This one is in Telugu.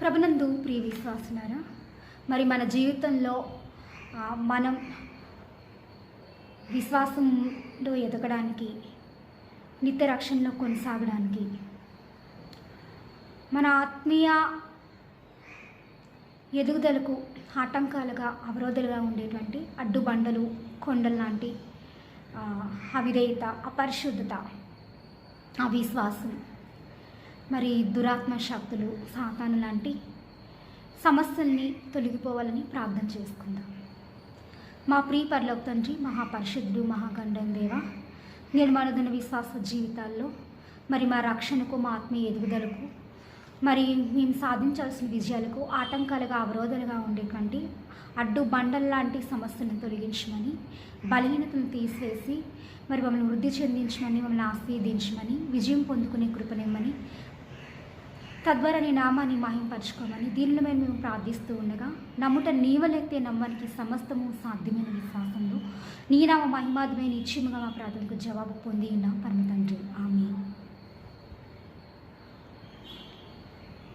ప్రభునందు ప్రియ విశ్వాసులారా, మరి మన జీవితంలో మనం విశ్వాసంలో ఎదగడానికి, నిత్య రక్షణలో కొనసాగడానికి, మన ఆత్మీయ ఎదుగుదలకు ఆటంకాలుగా అవరోధాలుగా ఉండేటువంటి అడ్డుబండలు, కొండలు లాంటి అవిధేయత, అపరిశుద్ధత, అవిశ్వాసం, మరి దురాత్మ శక్తులు, సాతాను లాంటి సమస్యల్ని తొలగిపోవాలని ప్రార్థన చేసుకుందాం. మా ప్రియ పరలోక తండ్రి, మహాపరిశుద్ధుడు, మహాగండం దేవ, నిర్మాణదన విశ్వాస జీవితాల్లో మరి మా రక్షణకు, మా ఆత్మీయ ఎదుగుదలకు, మరి మేము సాధించాల్సిన విజయాలకు ఆటంకాలుగా, అవరోధాలుగా ఉండేటువంటి అడ్డు బండల లాంటి సమస్యలను తొలగించమని, బలహీనతను తీసివేసి మరి మమ్మల్ని వృద్ధి చెందించమని, మమ్మల్ని ఆస్వాదించమని, విజయం పొందుకునే కృపనిమ్మని, తద్వారా నీ నామాన్ని మహింపరచుకోమని దీనిలో మేము ప్రార్థిస్తూ ఉండగా, నమ్ముట నీవలెత్తే నమ్మనికి సమస్తము సాధ్యమైన విశ్వాసంలో నీ నామ మహిమాధమైన నిశ్చయముగా మా ప్రార్థనకు జవాబు పొంది ఉన్నాం పరమ